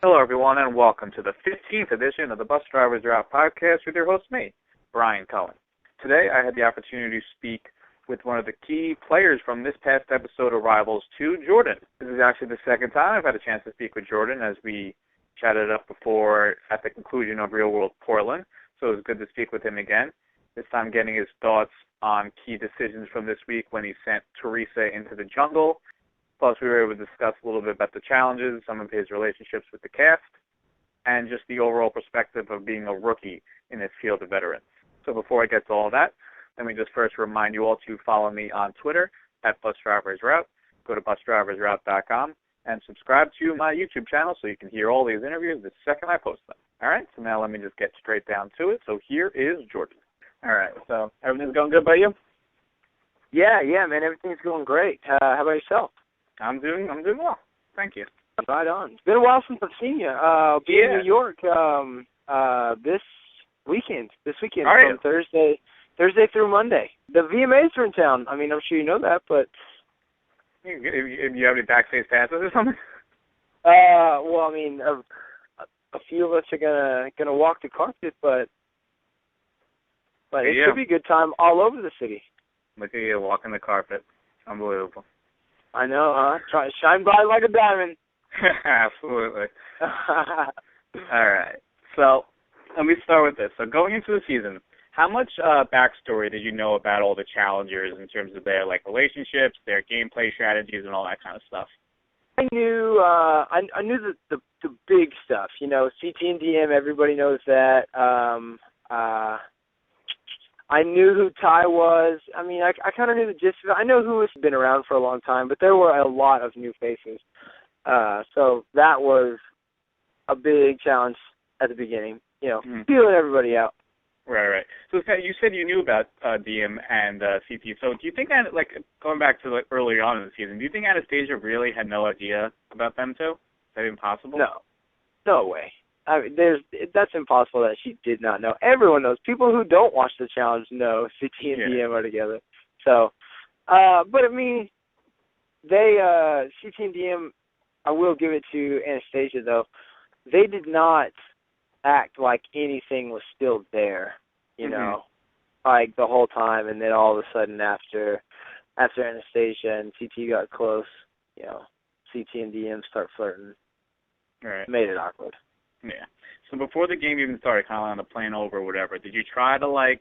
Hello, everyone, and welcome to the 15th edition of the Bus Drivers Route podcast with your host, me, Brian Cullen. Today, I had the opportunity to speak with one of the key players from this past episode of Rivals 2, Jordan. This is actually the second time I've had a chance to speak with Jordan as we chatted up before at the conclusion of Real World Portland, so it was good to speak with him again, this time getting his thoughts on key decisions from this week when he sent Theresa into the jungle. Plus, we were able to discuss a little bit about the challenges, some of his relationships with the cast, and just the overall perspective of being a rookie in this field of veterans. So before I get to all that, let me just first remind you all to follow me on Twitter at BusDriversRoute. Go to busdriversroute.com and subscribe to my YouTube channel so you can hear all these interviews the second I post them. All right, so now let me just get straight down to it. So here is Jordan. All right, so everything's going good by you? Yeah, man, everything's going great. How about yourself? I'm doing well. Thank you. Right on. It's been a while since I've seen you. Be in New York this weekend from Thursday through Monday. The VMAs are in town. I mean, I'm sure you know that, but if you have any backstage passes or something? Well, I mean, a few of us are gonna walk the carpet, but it should be a good time all over the city. Look at you walking the carpet. Unbelievable. I know, huh? Try to shine bright like a diamond. Absolutely. All right. So let me start with this. So going into the season, how much backstory did you know about all the challengers in terms of their relationships, their gameplay strategies, and all that kind of stuff? I knew I knew the big stuff. You know, CT and DM. Everybody knows that. I knew who Ty was. I mean, I kind of knew the gist of it. I know who has been around for a long time, but there were a lot of new faces. So that was a big challenge at the beginning, feeling everybody out. Right. So you said you knew about DM and CT. So do you think that, going back to earlier on in the season, do you think Anastasia really had no idea about them two? Is that even possible? No way. I mean, that's impossible that she did not know. Everyone knows. People who don't watch the challenge know CT and DM are together. So, but I mean, they CT and DM. I will give it to Anastasia though. They did not act like anything was still there. You know, like the whole time, and then all of a sudden after Anastasia and CT got close, CT and DM start flirting. Right. Made it awkward. Yeah. So before the game even started, kind of on the plane over or whatever, did you try to,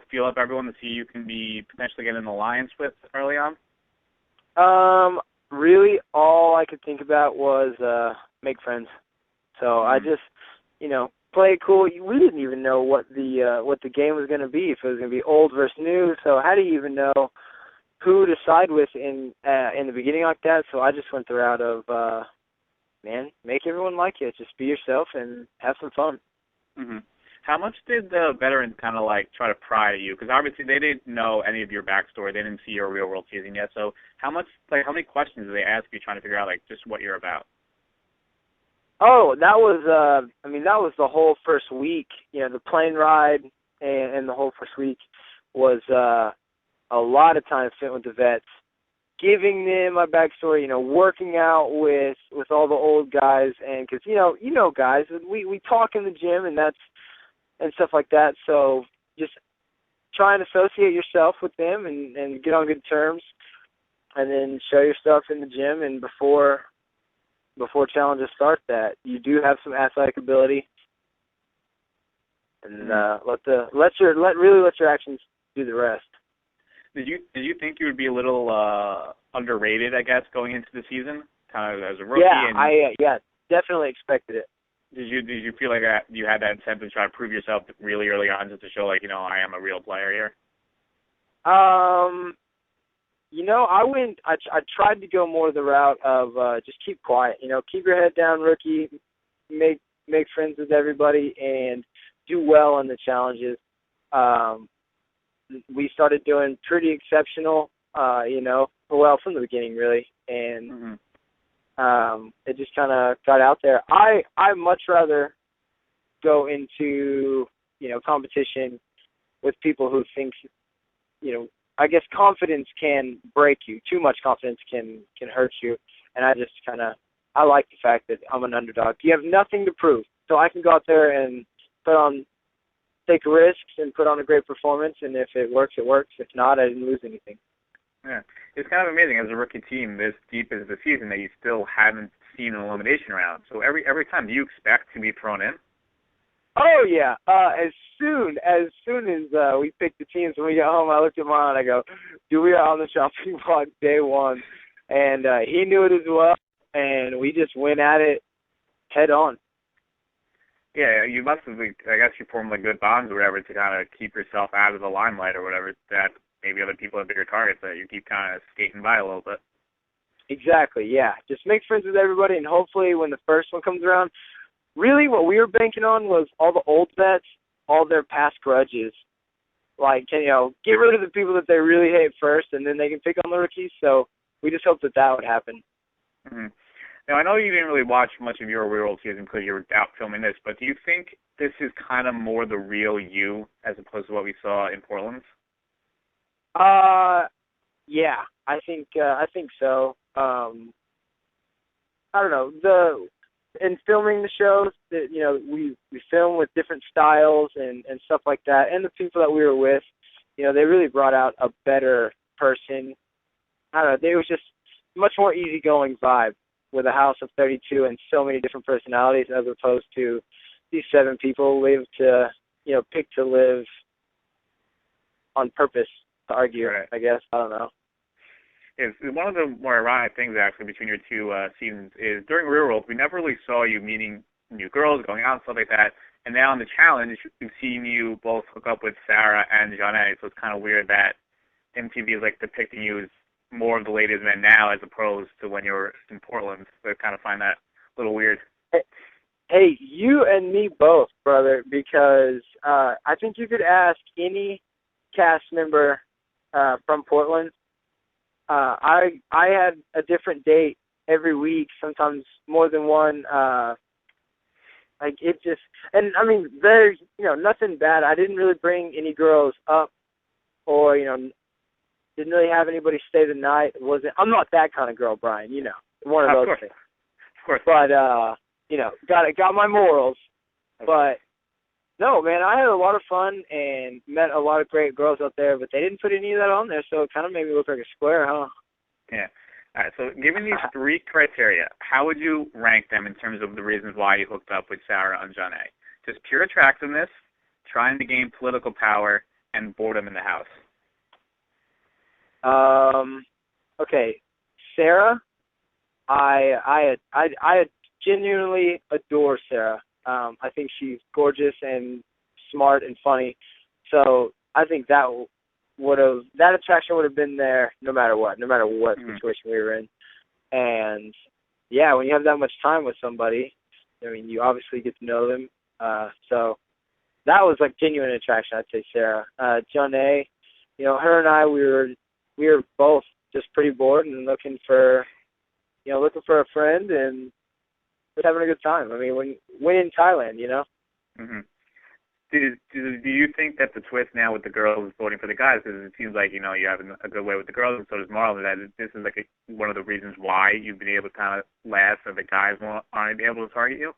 feel up everyone to see you can be potentially get an alliance with early on? Really, all I could think about was make friends. So I just, play it cool. We didn't even know what the game was going to be, if it was going to be old versus new. So how do you even know who to side with in the beginning like that? So I just went the route of make everyone like you. Just be yourself and have some fun. Mm-hmm. How much did the veterans kind of try to pry at you? Because obviously they didn't know any of your backstory. They didn't see your real world season yet. So how many questions did they ask you trying to figure out just what you're about? Oh, that was that was the whole first week. The plane ride and the whole first week was a lot of time spent with the vets, giving them my backstory, working out with all the old guys, and because guys, we talk in the gym and stuff like that. So just try and associate yourself with them and get on good terms, and then show your stuff in the gym. And before challenges start, that you do have some athletic ability, and let your actions do the rest. Did you think you would be a little underrated, I guess, going into the season, kind of as a rookie? Yeah, definitely expected it. Did you feel like you had that incentive to try to prove yourself really early on, just to show I am a real player here? I tried to go more the route of just keep quiet. Keep your head down, rookie. Make friends with everybody and do well in the challenges. We started doing pretty exceptional, from the beginning, really, and it just kind of got out there. I much rather go into, competition with people who think, I guess confidence can break you. Too much confidence can hurt you, and I just kind of I like the fact that I'm an underdog. You have nothing to prove, so I can go out there and take risks and put on a great performance, and if it works, it works. If not, I didn't lose anything. Yeah. It's kind of amazing as a rookie team this deep into the season that you still haven't seen an elimination round. So every time, do you expect to be thrown in? Oh, yeah. As soon as we picked the teams, when we got home, I looked at Marlon and I go, dude, we are on the chopping block day one. And he knew it as well, and we just went at it head on. Yeah, you must have, I guess you formed like good bonds or whatever to kind of keep yourself out of the limelight or whatever, that maybe other people have bigger targets that you keep kind of skating by a little bit. Exactly, yeah. Just make friends with everybody, and hopefully when the first one comes around, really what we were banking on was all the old vets, all their past grudges. Like, get rid of the people that they really hate first, and then they can pick on the rookies. So we just hope that would happen. Mm-hmm. Now, I know you didn't really watch much of your Real World season because you were out filming this, but do you think this is kind of more the real you as opposed to what we saw in Portland? Yeah, I think so. I don't know. In filming the shows, we film with different styles and stuff like that, and the people that we were with, they really brought out a better person. I don't know. It was just much more easygoing vibe with a house of 32 and so many different personalities, as opposed to these 7 people pick to live on purpose to argue. Right. I guess, I don't know. It's one of the more ironic things actually between your two seasons is during Real World we never really saw you meeting new girls, going out and stuff like that. And now in the challenge we've seen you both hook up with Sarah and Jonna. So it's kind of weird that MTV is like depicting you as more of the ladies' men now as opposed to when you were in Portland. So I kind of find that a little weird. Hey, you and me both, brother, because I think you could ask any cast member from Portland. I had a different date every week, sometimes more than one. Like it just, and I mean, there's nothing bad. I didn't really bring any girls up, or didn't really have anybody stay the night. I'm not that kind of girl, Brian. One of those things. Of course. But got my morals. But no, man, I had a lot of fun and met a lot of great girls out there, but they didn't put any of that on there, so it kind of made me look like a square, huh? Yeah. All right, so given these 3 criteria, how would you rank them in terms of the reasons why you hooked up with Sarah and Jonna? Just pure attractiveness, trying to gain political power, and boredom in the house. Okay, Sarah, I genuinely adore Sarah. I think she's gorgeous and smart and funny. So I think that attraction would have been there no matter what situation we were in. And yeah, when you have that much time with somebody, I mean, you obviously get to know them. So that was like genuine attraction, I'd say Sarah. Jonna, her and I, we were both just pretty bored and looking for a friend, and just having a good time. I mean, when in Thailand, Mm-hmm. Do you think that the twist now with the girls voting for the guys, because it seems like, you have a good way with the girls, and so does Marlon, that this is like one of the reasons why you've been able to kind of last, so the guys aren't able to target you?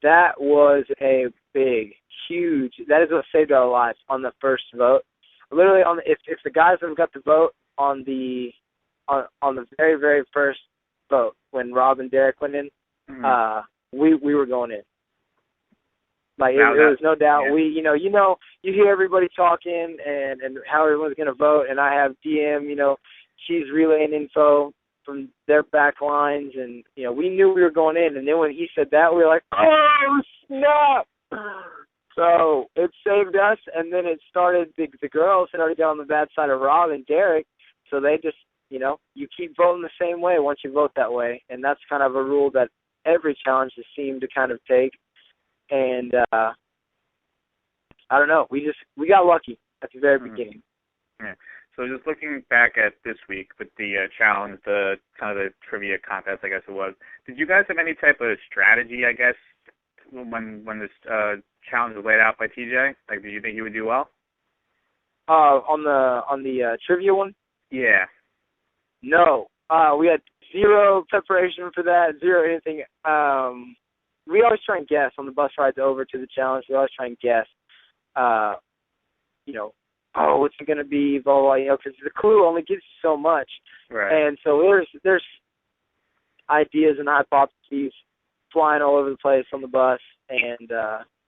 That was a big, huge, that is what saved our lives on the first vote. Literally, if the guys would have got the vote on the very, very first vote, when Rob and Derek went in, we were going in. Like, it was no doubt. Yeah. You hear everybody talking and how everyone's going to vote, and I have DM, she's relaying info from their back lines, and, we knew we were going in, and then when he said that, we were like, oh, snap! So it saved us, and then it started, the girls had already got on the bad side of Rob and Derek, so they just, you keep voting the same way once you vote that way, and that's kind of a rule that every challenge has seemed to kind of take. And I don't know, we got lucky at the very beginning. Yeah. So just looking back at this week with the challenge, the kind of the trivia contest, I guess it was, did you guys have any type of strategy, I guess, when this challenge was laid out by TJ? Like, did you think you would do well? On the trivia one? Yeah. No, We had zero preparation for that, zero anything. We always try and guess on the bus rides over to the challenge. We always try and guess, what's it going to be, blah, blah, because the clue only gives you so much. Right. And so there's ideas and hypotheses flying all over the place on the bus. And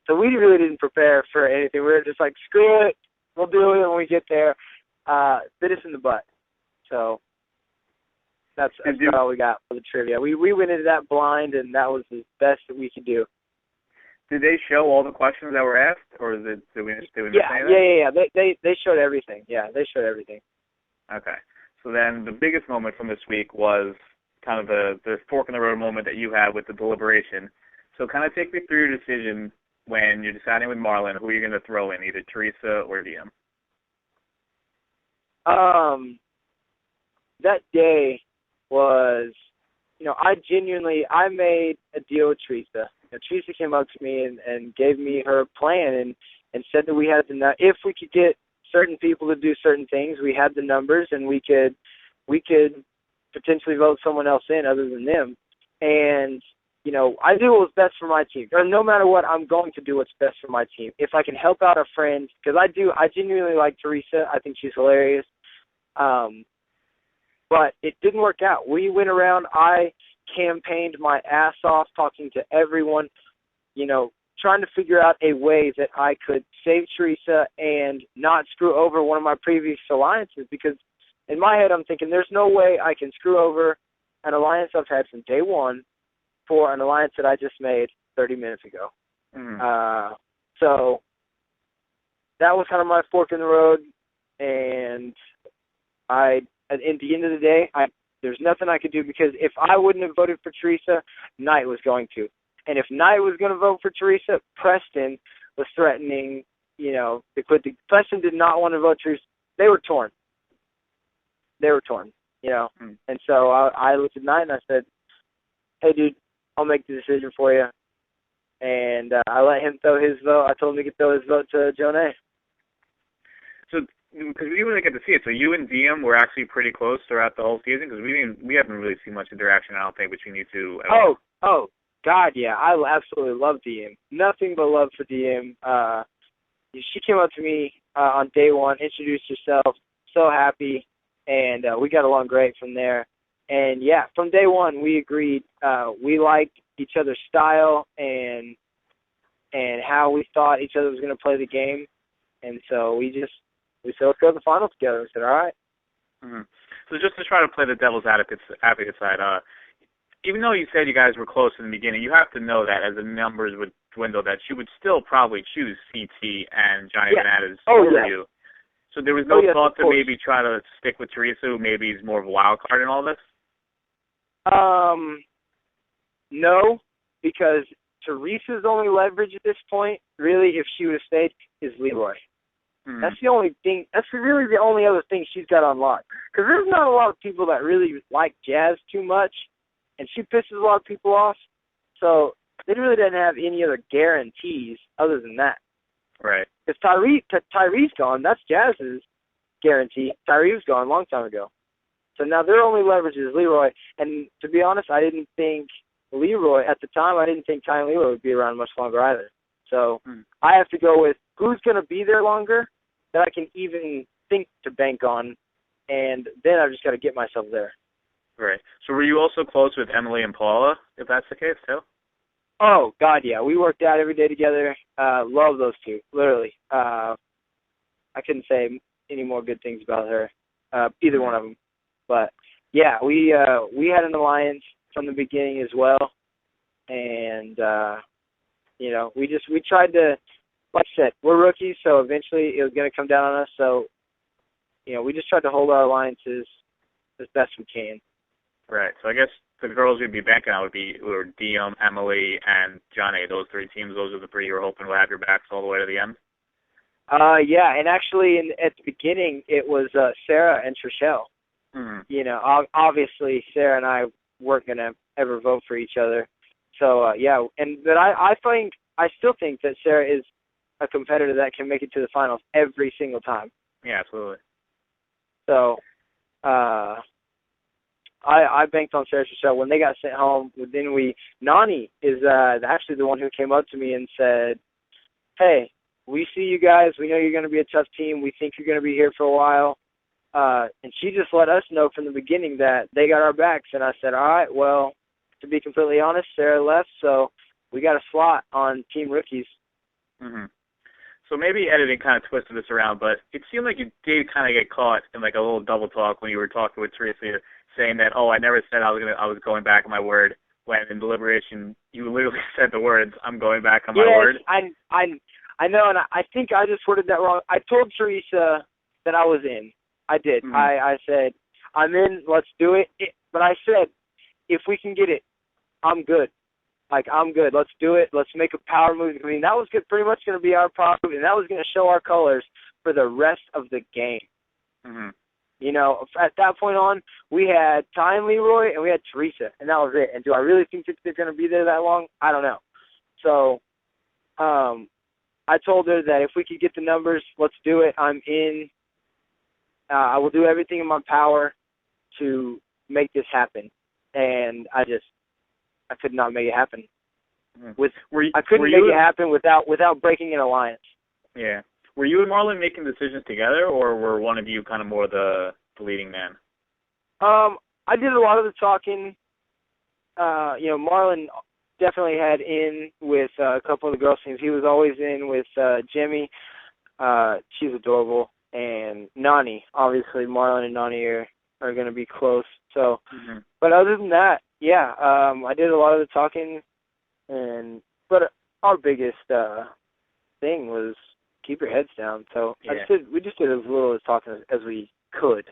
so we really didn't prepare for anything. We were just like, screw it, we'll do it when we get there. Bit us in the butt. So that's all we got for the trivia. We went into that blind, and that was the best that we could do. Did they show all the questions that were asked, or did we miss anything? Yeah. They showed everything. Yeah, they showed everything. Okay. So then the biggest moment from this week was kind of the fork in the road moment that you had with the deliberation. So kind of take me through your decision when you're deciding with Marlon who you're going to throw in, either Theresa or DM. That day was, I made a deal with Theresa. Theresa came up to me and gave me her plan and said that we had to know if we could get certain people to do certain things, we had the numbers and we could potentially vote someone else in other than them. And, I do what's best for my team. Or no matter what, I'm going to do what's best for my team. If I can help out a friend, because I genuinely like Theresa. I think she's hilarious. But it didn't work out. We went around, I campaigned my ass off talking to everyone, trying to figure out a way that I could save Theresa and not screw over one of my previous alliances, because in my head I'm thinking there's no way I can screw over an alliance I've had from day one for an alliance that I just made 30 minutes ago. Mm. So that was kind of my fork in the road, and at the end of the day, there's nothing I could do, because if I wouldn't have voted for Theresa, Knight was going to. And if Knight was going to vote for Theresa, Preston was threatening, to quit. Preston did not want to vote Theresa. They were torn. Mm. And so I looked at Knight and I said, hey, dude, I'll make the decision for you. And I let him throw his vote. I told him he could throw his vote to Jonna. So, because we didn't get to see it, so you and DM were actually pretty close throughout the whole season, because we haven't really seen much interaction, I don't think, between you two at all. Oh, God, yeah, I absolutely love DM. Nothing but love for DM. She came up to me on day one, introduced herself, so happy, and we got along great from there. And, yeah, from day one, we agreed we liked each other's style and how we thought each other was going to play the game. And so we said, let's go to the finals together. We said, all right. Mm-hmm. So just to try to play the devil's advocate side, even though you said you guys were close in the beginning, you have to know that as the numbers would dwindle, that she would still probably choose CT and Johnny Bananas over you. So there was no thought to maybe try to stick with Theresa, who maybe is more of a wild card in all this? No, because Teresa's only leverage at this point, really, if she would have stayed, is Leroy. Mm-hmm. That's the only thing. That's really the only other thing she's got on lock. Because there's not a lot of people that really like Jazz too much, and she pisses a lot of people off. So they really didn't have any other guarantees other than that. Right. Because Tyree's gone. That's Jazz's guarantee. Tyree was gone a long time ago. So now their only leverage is Leroy. And to be honest, I didn't think Leroy, at the time, I didn't think Ty and Leroy would be around much longer either. So I have to go with who's going to be there longer that I can even think to bank on, and then I've just got to get myself there. Right. So were you also close with Emily and Paula, if that's the case, too? Oh, God, yeah. We worked out every day together. Love those two, literally. I couldn't say any more good things about her, either one of them. But, yeah, we had an alliance from the beginning as well, and, we tried to, like I said, we're rookies, so eventually it was going to come down on us. So, we just tried to hold our alliances as best we can. Right. So I guess the girls we'd be banking on were Diem, Emily, and Johnny. Those three teams, those are the three you were hoping would have your backs all the way to the end? Yeah, and actually at the beginning it was Sarah and Trishelle. Mm-hmm. Obviously Sarah and I weren't going to ever vote for each other. So, but I still think that Sarah is a competitor that can make it to the finals every single time. Yeah, absolutely. So, I banked on Sarah's show. When they got sent home, then Nani is actually the one who came up to me and said, hey, we see you guys. We know you're going to be a tough team. We think you're going to be here for a while. And she just let us know from the beginning that they got our backs. And I said, all right, well, to be completely honest, Sarah left, so we got a slot on Team Rookies. Mm-hmm. So maybe editing kind of twisted this around, but it seemed like you did kind of get caught in like a little double talk when you were talking with Theresa, saying that, I never said I was going back on my word, when in deliberation you literally said the words, I'm going back on my word. I know, and I think I just worded that wrong. I told Theresa that I was in. I did. Mm-hmm. I said, I'm in, let's do it. But I said, if we can get it, I'm good. I'm good. Let's do it. Let's make a power move. I mean, that was pretty much going to be our power move, and that was going to show our colors for the rest of the game. Mm-hmm. At that point on, we had Ty and Leroy, and we had Theresa, and that was it. And do I really think that they're going to be there that long? I don't know. So I told her that if we could get the numbers, let's do it. I'm in. I will do everything in my power to make this happen. And I could not make it happen. I couldn't make it happen without breaking an alliance. Yeah. Were you and Marlon making decisions together, or were one of you kind of more the leading man? I did a lot of the talking. Marlon definitely had in with a couple of the girls' teams. He was always in with Jemmye. She's adorable. And Nani. Obviously, Marlon and Nani are going to be close. So, But other than that, yeah, I did a lot of the talking. But our biggest thing was keep your heads down. So we just did as little as talking as we could.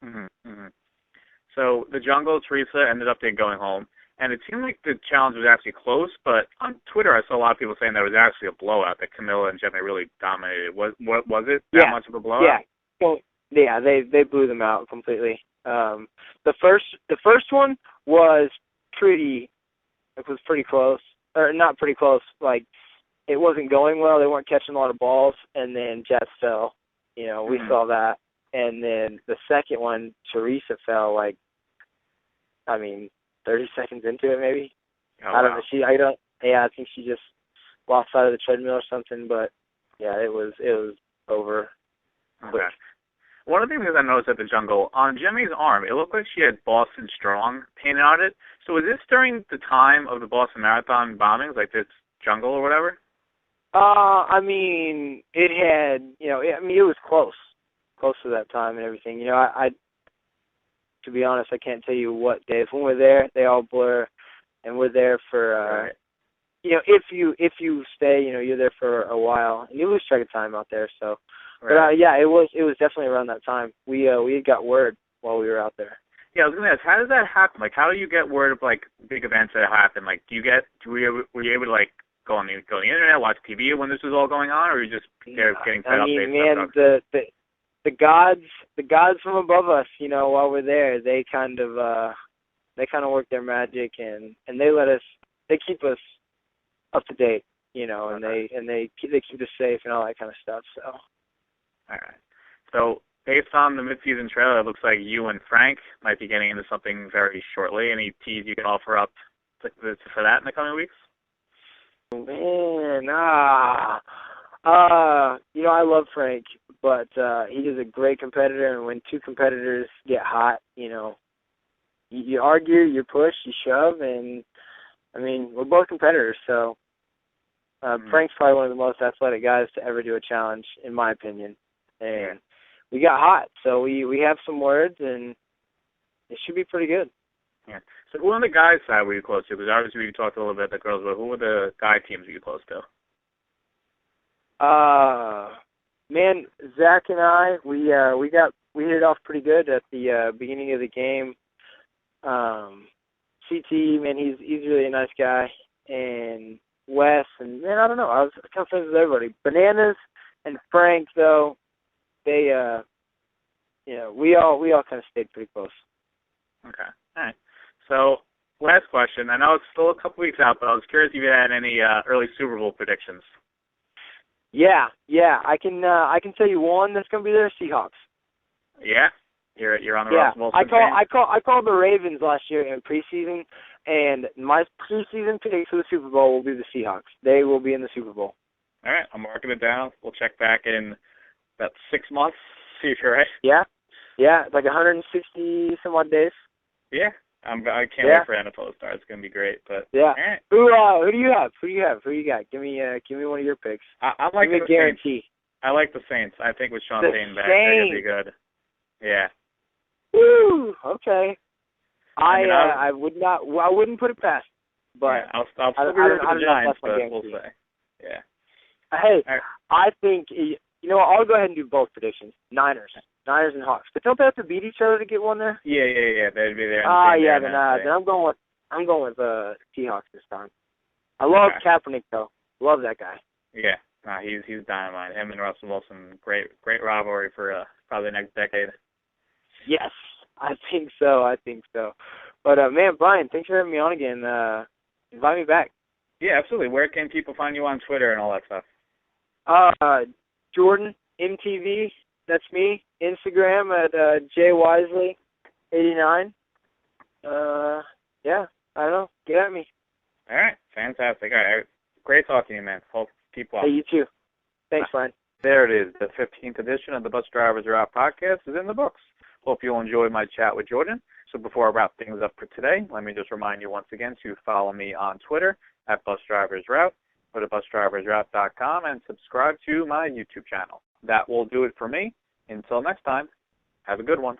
Mm-hmm. So the jungle, Theresa ended up going home. And it seemed like the challenge was actually close, but on Twitter I saw a lot of people saying that it was actually a blowout, that Camila and Jemmye really dominated. Was it that much of a blowout? Yeah. Well, yeah, they blew them out completely. The first one was pretty close. Or not pretty close, like it wasn't going well. They weren't catching a lot of balls, and then Jess fell. We saw that. And then the second one, Theresa fell 30 seconds into it, maybe. Oh, I don't know. I think she just lost sight of the treadmill or something. But yeah, it was over. Okay. One of the things I noticed at the jungle, on Jemmye's arm, it looked like she had Boston Strong painted on it. So was this during the time of the Boston Marathon bombings, like this jungle or whatever? It had, it was close to that time and everything. To be honest, I can't tell you what days. When we're there, they all blur, and we're there for, if you stay, you're there for a while, and you lose track of time out there. So, right. But it was definitely around that time. We got word while we were out there. Yeah, I was gonna ask, how does that happen? Like, how do you get word of big events that happen? Like, were you able to go on the internet, watch TV when this was all going on, or were you just getting fed updates? The gods from above us, while we're there, they kind of work their magic, and they keep us up to date, and they keep us safe and all that kind of stuff. So, all right. So based on the mid-season trailer, it looks like you and Frank might be getting into something very shortly. Any tease you can offer up for that in the coming weeks? Man, I love Frank, but he is a great competitor, and when two competitors get hot, you argue, you push, you shove, and, we're both competitors, so Frank's probably one of the most athletic guys to ever do a challenge, in my opinion, and we got hot, so we have some words, and it should be pretty good. Yeah. So who on the guys' side were you close to? Because obviously we talked a little bit about the girls, but who were the guy teams you were close to? Man, Zach and I, we hit it off pretty good at the beginning of the game. CT, man, he's really a nice guy, and Wes, and man, I don't know, I was kind of friends with everybody. Bananas and Frank, though, they, we all kind of stayed pretty close. Okay, all right. So last question. I know it's still a couple weeks out, but I was curious if you had any early Super Bowl predictions. Yeah. I can tell you one that's going to be there, Seahawks. Yeah? You're on the Yeah, Russell Wilson train? I called the Ravens last year in preseason, and my preseason pick for the Super Bowl will be the Seahawks. They will be in the Super Bowl. All right, I'm marking it down. We'll check back in about 6 months, see if you're right. Yeah, like 160 some odd days. Yeah, I can't wait for NFL to start. It's gonna be great. But yeah, all right. who do you have? Who do you got? Give me one of your picks. I like Give me the a guarantee. Saints. I like the Saints. I think with Sean The Payton back, they're gonna be good. Yeah. Woo! Okay. I wouldn't put it past. But yeah, I'll still be rooting for the Giants, but we'll say. Yeah. Hey, right. I think I'll go ahead and do both predictions. Niners and Hawks. But don't they have to beat each other to get one there? Yeah. They'd be there. Then I'm going with Seahawks this time. I love Kaepernick though. Love that guy. Yeah. He's dynamite. Him and Russell Wilson, great rivalry for probably the next decade. Yes, I think so. But man, Brian, thanks for having me on again. Invite me back. Yeah, absolutely. Where can people find you on Twitter and all that stuff? Jordan MTV. That's me. Instagram at jwisely89. Yeah, I don't know. Get at me. All right, fantastic. All right, great talking to you, man. Hope keep well. Hey, you too. Thanks, Brian. There it is. The 15th edition of the Bus Drivers Are Out podcast is in the books. Hope you'll enjoy my chat with Jordan. So before I wrap things up for today, let me just remind you once again to follow me on Twitter at BusDriversRoute, go to busdriversroute.com, and subscribe to my YouTube channel. That will do it for me. Until next time, have a good one.